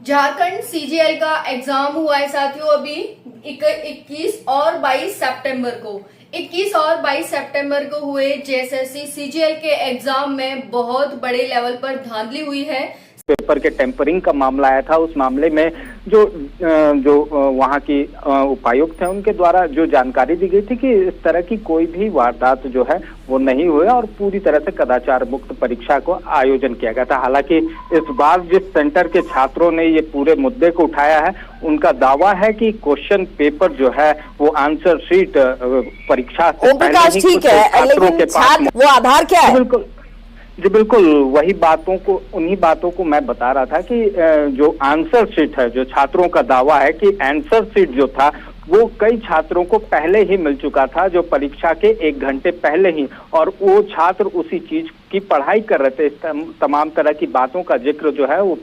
Jharkhand CGL का exam हुआ है साथियों अभी 21 और 22 सितंबर को। 21 और 22 सितंबर को हुए जेएसएससी सीजीएल के एग्जाम में बहुत बड़े लेवल पर धांधली हुई है। पेपर के टेम्परिंग का मामला आया था। उस मामले में जो वहां की उपायुक्त है उनके द्वारा जो जानकारी दी गई थी कि इस तरह की कोई भी वारदात जो है वो नहीं हुई और पूरी तरह से कदाचार मुक्त परीक्षा को आयोजन किया गया था। हालांकि इस बार जिस सेंटर के छात्रों ने ये पूरे मुद्दे को उठाया है उनका दावा है कि क्वेश्चन पेपर जो है वो आंसर शीट परीक्षा से पहले ही ठीक है, छात्रों के पास वो आधार क्या है? बिल्कुल जी बिल्कुल, उन्हीं बातों को मैं बता रहा था कि जो आंसर शीट है, जो छात्रों का दावा है कि आंसर शीट जो था वो कई छात्रों को पहले ही मिल चुका था, जो परीक्षा के 1 घंटे पहले ही, और वो छात्र उसी चीज की पढ़ाई कर रहे थे। तमाम तरह की बातों का जिक्र जो है वो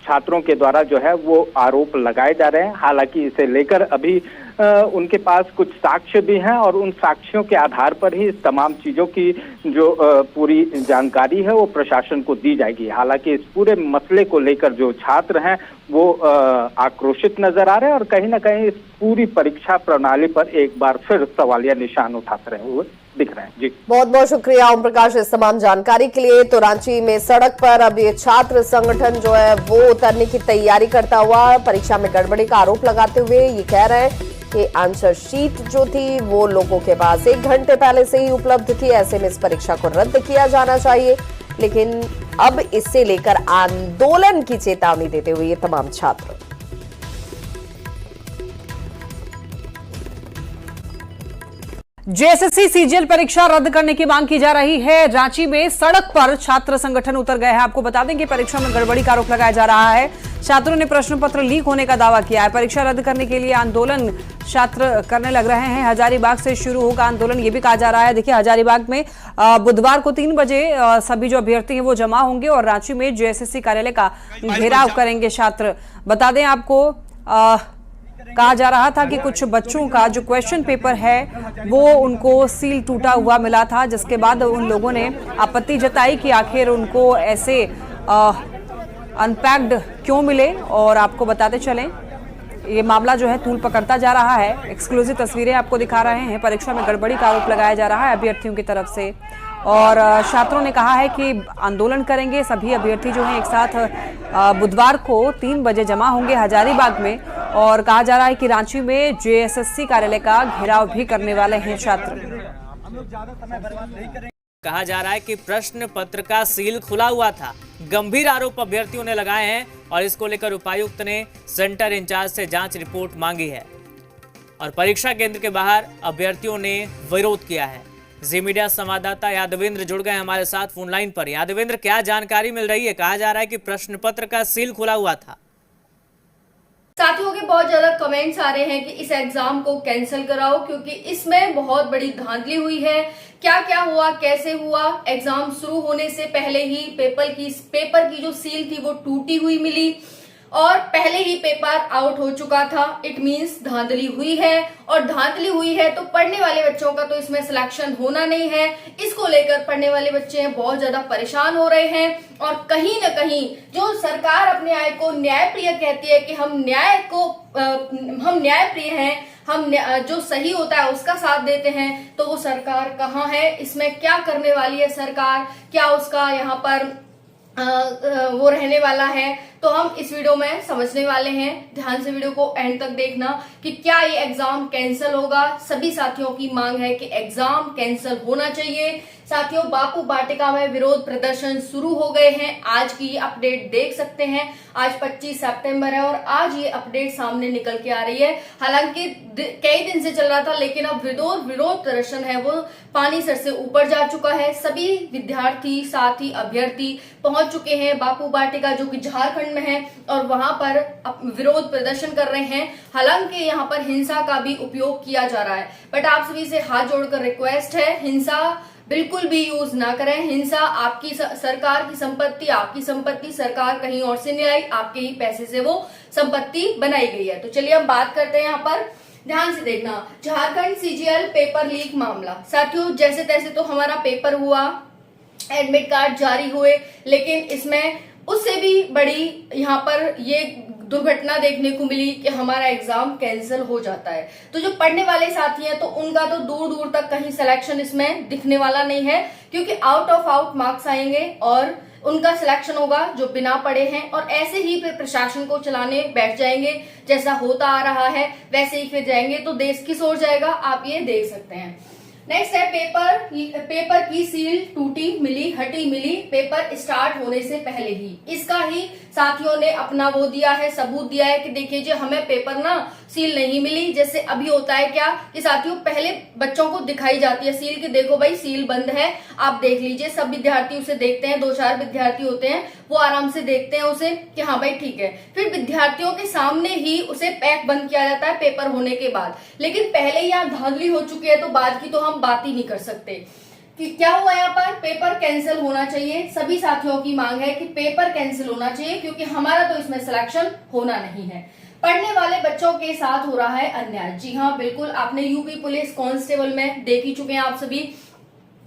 छात्रों के द्वारा जो है वो आरोप लगाए जा रहे हैं। हालांकि इसे लेकर अभी उनके पास कुछ साक्ष्य भी हैं और उन साक्ष्यों के आधार पर ही इस तमाम चीजों की जो पूरी जानकारी है वो प्रशासन को दी जाएगी। हालांकि इस पूरे मसले को लेकर जो छात्र हैं वो आक्रोशित नजर आ रहे हैं और कहीं ना कहीं इस पूरी परीक्षा प्रणाली पर एक बार फिर सवालिया निशान उठाते रहे हुए दिख रहे हैं। जी बहुत बहुत शुक्रिया ओम प्रकाश इस तमाम जानकारी के लिए। तो रांची में सड़क पर अब ये छात्र संगठन जो है वो उतरने की तैयारी करता हुआ परीक्षा में गड़बड़ी का आरोप लगाते हुए ये कह रहे हैं कि आंसर शीट जो थी वो लोगों के पास 1 घंटे पहले से ही उपलब्ध थी। ऐसे में इस परीक्षा को रद्द किया जाना चाहिए, लेकिन अब इससे लेकर आंदोलन की चेतावनी देते हुए ये तमाम छात्र जेएसएससी सीजीएल परीक्षा रद्द करने की मांग की जा रही है। रांची में सड़क पर छात्र संगठन उतर गए हैं। आपको बता दें कि परीक्षा में गड़बड़ी का आरोप लगाया जा रहा है। छात्रों ने प्रश्न पत्र लीक होने का दावा किया है। परीक्षा रद्द करने के लिए आंदोलन छात्र करने लग रहे हैं। हजारीबाग से शुरू होगा आंदोलन, ये भी कहा जा रहा है। देखिए, हजारीबाग में बुधवार को 3 बजे सभी जो अभ्यर्थी हैं वो जमा होंगे और रांची में जेएसएससी कार्यालय का घेराव करेंगे छात्र। बता दें आपको कहा जा रहा था कि कुछ बच्चों का जो क्वेश्चन पेपर है वो उनको सील टूटा हुआ मिला था, जिसके बाद उन लोगों ने आपत्ति जताई कि आखिर उनको ऐसे अनपैक्ड क्यों मिले। और आपको बताते चलें ये मामला जो है तूल पकड़ता जा रहा है। एक्सक्लूसिव तस्वीरें आपको दिखा रहे हैं। परीक्षा में गड़बड़ी का आरोप लगाया जा रहा है अभ्यर्थियों की तरफ से और छात्रों ने कहा है कि आंदोलन करेंगे। सभी अभ्यर्थी जो हैं एक साथ बुधवार को 3 बजे जमा होंगे हजारीबाग में और कहा जा रहा है कि रांची में जेएसएससी कार्यालय का घेराव भी करने वाले हैं छात्र। कहा जा रहा है कि प्रश्न पत्र का सील खुला हुआ था। गंभीर आरोप अभ्यर्थियों ने लगाए हैं और इसको लेकर उपायुक्त ने सेंटर इंचार्ज से जांच रिपोर्ट मांगी है और परीक्षा केंद्र के बाहर अभ्यर्थियों ने विरोध किया है। जी मीडिया संवाददाता यादवेंद्र जुड़ गए हमारे साथ फोन लाइन पर। यादवेंद्र, क्या जानकारी मिल रही है? कहा जा रहा है कि प्रश्न पत्र का सील खुला हुआ था। साथियों के बहुत ज्यादा कमेंट्स आ रहे हैं कि इस एग्जाम को कैंसिल कराओ क्योंकि इसमें बहुत बड़ी धांधली हुई है। क्या क्या हुआ, कैसे हुआ? एग्जाम शुरू होने से पहले ही पेपर की जो सील थी वो टूटी हुई मिली और पहले ही पेपर आउट हो चुका था। इट मींस धांधली हुई है और धांधली हुई है तो पढ़ने वाले बच्चों का तो इसमें सिलेक्शन होना नहीं है। इसको लेकर पढ़ने वाले बच्चे बहुत ज्यादा परेशान हो रहे हैं और कहीं ना कहीं जो सरकार अपने आप को न्यायप्रिय कहती है कि हम न्यायप्रिय हैं, हम जो सही होता है उसका साथ देते हैं, तो वो सरकार कहाँ है? इसमें क्या करने वाली है सरकार? क्या उसका यहाँ पर वो रहने वाला है? तो हम इस वीडियो में समझने वाले हैं। ध्यान से वीडियो को एंड तक देखना कि क्या ये एग्जाम कैंसिल होगा। सभी साथियों की मांग है कि एग्जाम कैंसिल होना चाहिए। साथियों, बापू वाटिका में विरोध प्रदर्शन शुरू हो गए हैं। आज की ये अपडेट देख सकते हैं। आज 25 सितंबर है और आज ये अपडेट सामने निकल के आ रही है। हालांकि कई दिन से चल रहा था लेकिन अब विरोध प्रदर्शन है वो पानी सर से ऊपर जा चुका है। सभी विद्यार्थी साथ ही अभ्यर्थी पहुंच चुके हैं बापू वाटिका जो कि झारखंड में है और वहां पर विरोध प्रदर्शन कर रहे हैं। हालांकि यहाँ पर हिंसा का भी उपयोग किया जा रहा है, बट आप सभी से हाथ जोड़कर रिक्वेस्ट है, हिंसा बिल्कुल भी यूज ना करें। हिंसा आपकी सरकार की संपत्ति, आपकी संपत्ति सरकार कहीं और से नहीं आई, आपके ही पैसे से वो संपत्ति बनाई गई है। तो चलिए हम बात करते हैं। यहाँ पर ध्यान से देखना, झारखंड सीजीएल पेपर लीक मामला। साथियों, जैसे तैसे तो हमारा पेपर हुआ, एडमिट कार्ड जारी हुए, लेकिन इसमें उससे भी बड़ी यहाँ पर ये दुर्घटना देखने को मिली कि हमारा एग्जाम कैंसिल हो जाता है। तो जो पढ़ने वाले साथी हैं तो उनका तो दूर दूर तक कहीं सिलेक्शन इसमें दिखने वाला नहीं है, क्योंकि आउट ऑफ आउट मार्क्स आएंगे और उनका सिलेक्शन होगा जो बिना पढ़े हैं, और ऐसे ही फिर प्रशासन को चलाने बैठ जाएंगे। जैसा होता आ रहा है वैसे ही फिर जाएंगे तो देश किस ओर जाएगा, आप ये देख सकते हैं। नेक्स्ट है पेपर की सील टूटी मिली हटी मिली पेपर स्टार्ट होने से पहले ही। इसका ही साथियों ने अपना वो दिया है, सबूत दिया है कि देखिए जी हमें पेपर ना सील नहीं मिली। जैसे अभी होता है क्या कि साथियों पहले बच्चों को दिखाई जाती है सील कि देखो भाई सील बंद है, आप देख लीजिए। सब विद्यार्थी उसे देखते हैं, 2-4 विद्यार्थी होते हैं वो आराम से देखते हैं उसे कि हाँ भाई ठीक है। फिर विद्यार्थियों के सामने ही उसे पैक बंद किया जाता है पेपर होने के बाद। लेकिन पहले यहाँ धांधली हो चुकी है तो बाद की तो हम बात ही नहीं कर सकते कि क्या हुआ। यहाँ पर पेपर कैंसिल होना चाहिए, सभी साथियों की मांग है कि पेपर कैंसिल होना चाहिए, क्योंकि हमारा तो इसमें सिलेक्शन होना नहीं है। पढ़ने वाले बच्चों के साथ हो रहा है अन्याय। जी हाँ बिल्कुल, आपने यूपी पुलिस कांस्टेबल में देख ही चुके हैं आप सभी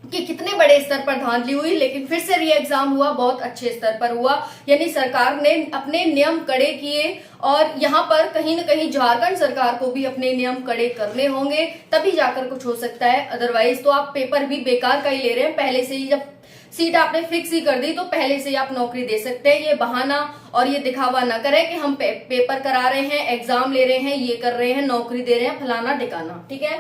कि कितने बड़े स्तर पर धांधली हुई, लेकिन फिर से री एग्जाम हुआ, बहुत अच्छे स्तर पर हुआ। यानी सरकार ने अपने नियम कड़े किए और यहाँ पर कहीं न कहीं झारखंड सरकार को भी अपने नियम कड़े करने होंगे, तभी जाकर कुछ हो सकता है। अदरवाइज तो आप पेपर भी बेकार का ही ले रहे हैं। पहले से ही जब सीट आपने फिक्स ही कर दी तो पहले से ही आप नौकरी दे सकते हैं। ये बहाना और ये दिखावा ना करें कि हम पेपर करा रहे हैं, एग्जाम ले रहे हैं, ये कर रहे हैं, नौकरी दे रहे हैं, फलाना ठिकाना। ठीक है,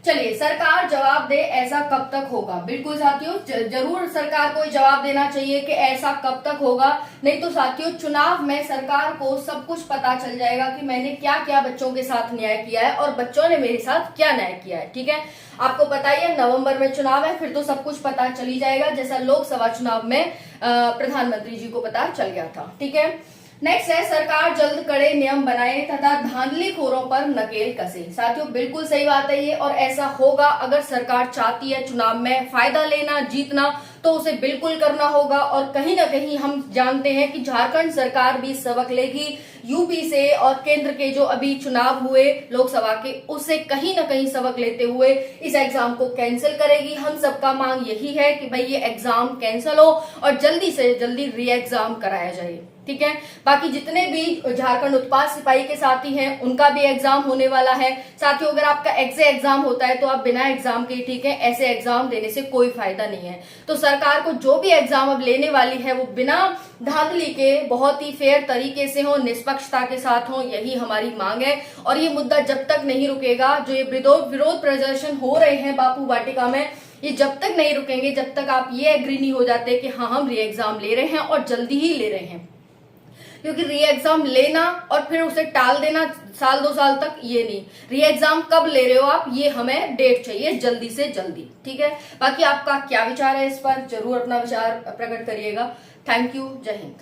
चलिए सरकार जवाब दे, ऐसा कब तक होगा। बिल्कुल साथियों, जरूर सरकार को जवाब देना चाहिए कि ऐसा कब तक होगा। नहीं तो साथियों चुनाव में सरकार को सब कुछ पता चल जाएगा कि मैंने क्या क्या बच्चों के साथ न्याय किया है और बच्चों ने मेरे साथ क्या न्याय किया है। ठीक है, आपको पता ही है नवंबर में चुनाव है, फिर तो सब कुछ पता चल ही जाएगा, जैसा लोकसभा चुनाव में प्रधानमंत्री जी को पता चल गया था। ठीक है, नेक्स्ट है सरकार जल्द कड़े नियम बनाए तथा धांधलीखोरों पर नकेल कसे। साथियों बिल्कुल सही बात है ये, और ऐसा होगा अगर सरकार चाहती है चुनाव में फायदा लेना, जीतना, तो उसे बिल्कुल करना होगा। और कहीं ना कहीं हम जानते हैं कि झारखंड सरकार भी सबक लेगी यूपी से, और केंद्र के जो अभी चुनाव हुए लोकसभा के, उससे कहीं ना कहीं सबक लेते हुए इस एग्जाम को कैंसिल करेगी। हम सबका मांग यही है कि भाई ये एग्जाम कैंसिल हो और जल्दी से जल्दी री एग्जाम कराया जाए। ठीक है, बाकी जितने भी झारखंड उत्पाद सिपाही के साथी हैं उनका भी एग्जाम होने वाला है। साथियों अगर आपका ऐसे एग्जाम होता है तो आप बिना एग्जाम के, ठीक है, ऐसे एग्जाम देने से कोई फायदा नहीं है। तो सरकार को जो भी एग्जाम अब लेने वाली है वो बिना धांधली के बहुत ही फेयर तरीके से हो, निष्पक्षता के साथ हो, यही हमारी मांग है। और ये मुद्दा जब तक नहीं रुकेगा, जो ये विरोध प्रदर्शन हो रहे हैं बापू वाटिका में, ये जब तक नहीं रुकेंगे, जब तक आप ये एग्री नहीं हो जाते कि हाँ हम री एग्जाम ले रहे हैं और जल्दी ही ले रहे हैं। क्योंकि री एग्जाम लेना और फिर उसे टाल देना 1-2 साल तक, ये नहीं। री एग्जाम कब ले रहे हो आप, ये हमें डेट चाहिए जल्दी से जल्दी। ठीक है, बाकी आपका क्या विचार है इस पर, जरूर अपना विचार प्रकट करिएगा। थैंक यू, जय हिंद।